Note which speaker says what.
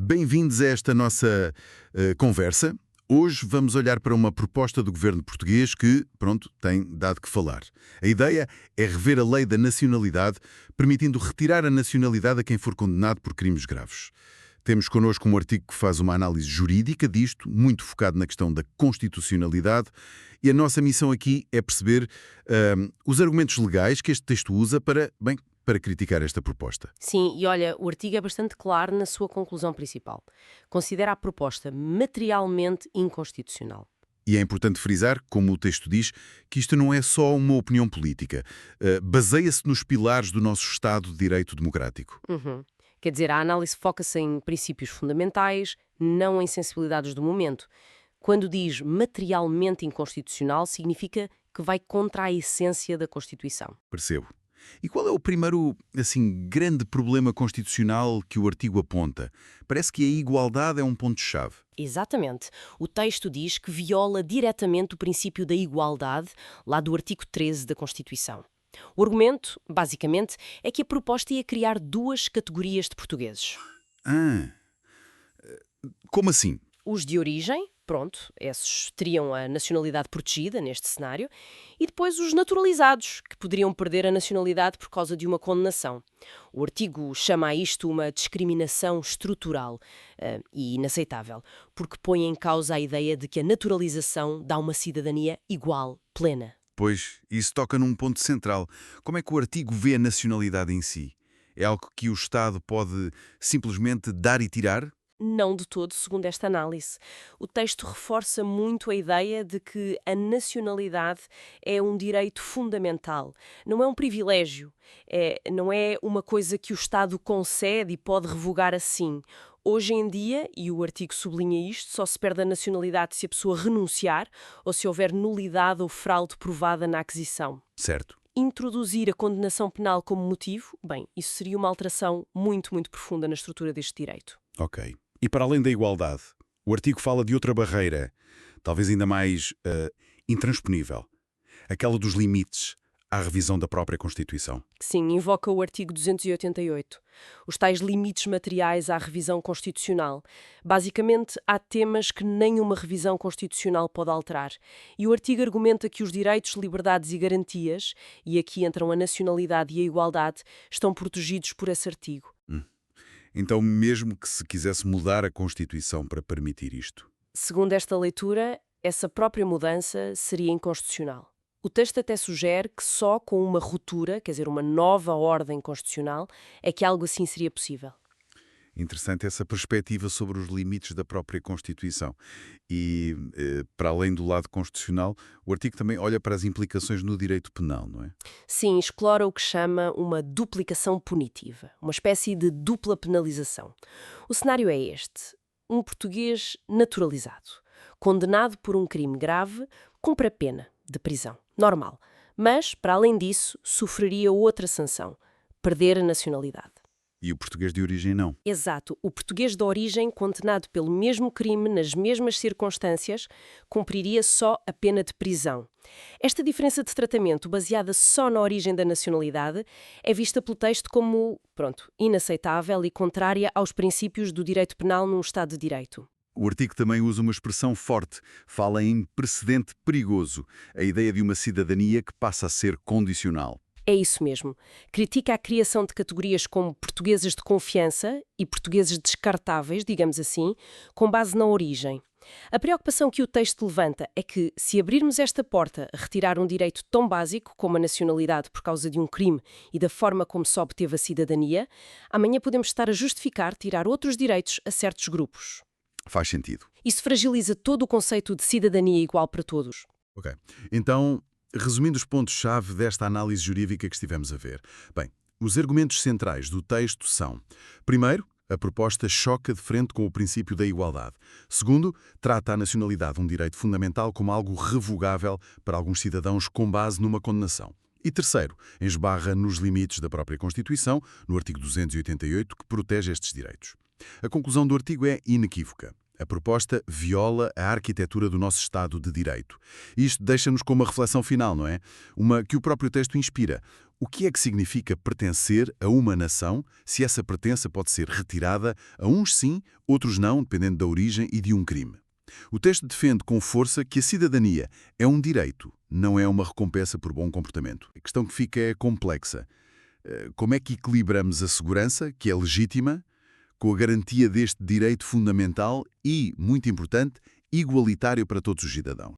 Speaker 1: Bem-vindos a esta nossa conversa. Hoje vamos olhar para uma proposta do governo português que, pronto, tem dado que falar. A ideia é rever a lei da nacionalidade, permitindo retirar a nacionalidade a quem for condenado por crimes graves. Temos connosco um artigo que faz uma análise jurídica disto, muito focado na questão da constitucionalidade, e a nossa missão aqui é perceber os argumentos legais que este texto usa para criticar esta proposta.
Speaker 2: Sim, e olha, o artigo é bastante claro na sua conclusão principal. Considera a proposta materialmente inconstitucional.
Speaker 1: E é importante frisar, como o texto diz, que isto não é só uma opinião política. Baseia-se nos pilares do nosso Estado de Direito Democrático.
Speaker 2: Quer dizer, a análise foca-se em princípios fundamentais, não em sensibilidades do momento. Quando diz materialmente inconstitucional, significa que vai contra a essência da Constituição.
Speaker 1: Percebo. E qual é o primeiro, grande problema constitucional que o artigo aponta? Parece que a igualdade é um ponto-chave.
Speaker 2: Exatamente. O texto diz que viola diretamente o princípio da igualdade, lá do artigo 13 da Constituição. O argumento, basicamente, é que a proposta ia criar duas categorias de portugueses.
Speaker 1: Como assim?
Speaker 2: Os de origem, pronto, esses teriam a nacionalidade protegida neste cenário, e depois os naturalizados, que poderiam perder a nacionalidade por causa de uma condenação. O artigo chama a isto uma discriminação estrutural e inaceitável, porque põe em causa a ideia de que a naturalização dá uma cidadania igual, plena.
Speaker 1: Pois, isso toca num ponto central. Como é que o artigo vê a nacionalidade em si? É algo que o Estado pode simplesmente dar e tirar?
Speaker 2: Não de todo, segundo esta análise. O texto reforça muito a ideia de que a nacionalidade é um direito fundamental. Não é um privilégio. Não é uma coisa que o Estado concede e pode revogar assim. Hoje em dia, e o artigo sublinha isto, só se perde a nacionalidade se a pessoa renunciar ou se houver nulidade ou fraude provada na aquisição.
Speaker 1: Certo.
Speaker 2: Introduzir a condenação penal como motivo, bem, isso seria uma alteração muito, muito profunda na estrutura deste direito.
Speaker 1: Ok. E para além da igualdade, o artigo fala de outra barreira, talvez ainda mais intransponível. Aquela dos limites à revisão da própria Constituição.
Speaker 2: Sim, invoca o artigo 288. Os tais limites materiais à revisão constitucional. Basicamente, há temas que nenhuma revisão constitucional pode alterar. E o artigo argumenta que os direitos, liberdades e garantias, e aqui entram a nacionalidade e a igualdade, estão protegidos por esse artigo.
Speaker 1: Então, mesmo que se quisesse mudar a Constituição para permitir isto?
Speaker 2: Segundo esta leitura, essa própria mudança seria inconstitucional. O texto até sugere que só com uma ruptura, quer dizer, uma nova ordem constitucional, é que algo assim seria possível.
Speaker 1: Interessante essa perspectiva sobre os limites da própria Constituição. E, para além do lado constitucional, o artigo também olha para as implicações no direito penal, não é?
Speaker 2: Sim, explora o que chama uma duplicação punitiva, uma espécie de dupla penalização. O cenário é este: um português naturalizado, condenado por um crime grave, cumpre a pena de prisão, normal. Mas, para além disso, sofreria outra sanção: perder a nacionalidade.
Speaker 1: E o português de origem não.
Speaker 2: Exato. O português de origem, condenado pelo mesmo crime, nas mesmas circunstâncias, cumpriria só a pena de prisão. Esta diferença de tratamento, baseada só na origem da nacionalidade, é vista pelo texto como, inaceitável e contrária aos princípios do direito penal num Estado de Direito.
Speaker 1: O artigo também usa uma expressão forte, fala em precedente perigoso, a ideia de uma cidadania que passa a ser condicional.
Speaker 2: É isso mesmo. Critica a criação de categorias como portugueses de confiança e portugueses descartáveis, digamos assim, com base na origem. A preocupação que o texto levanta é que, se abrirmos esta porta a retirar um direito tão básico como a nacionalidade por causa de um crime e da forma como se obteve a cidadania, amanhã podemos estar a justificar tirar outros direitos a certos grupos.
Speaker 1: Faz sentido.
Speaker 2: Isso fragiliza todo o conceito de cidadania igual para todos.
Speaker 1: Ok. Então, resumindo os pontos-chave desta análise jurídica que estivemos a ver. Bem, os argumentos centrais do texto são: primeiro, a proposta choca de frente com o princípio da igualdade. Segundo, trata a nacionalidade um direito fundamental como algo revogável para alguns cidadãos com base numa condenação. E terceiro, esbarra nos limites da própria Constituição, no artigo 288, que protege estes direitos. A conclusão do artigo é inequívoca. A proposta viola a arquitetura do nosso Estado de Direito. Isto deixa-nos com uma reflexão final, não é? Uma que o próprio texto inspira. O que é que significa pertencer a uma nação, se essa pertença pode ser retirada a uns sim, outros não, dependendo da origem e de um crime? O texto defende com força que a cidadania é um direito, não é uma recompensa por bom comportamento. A questão que fica é complexa. Como é que equilibramos a segurança, que é legítima, com a garantia deste direito fundamental e, muito importante, igualitário para todos os cidadãos?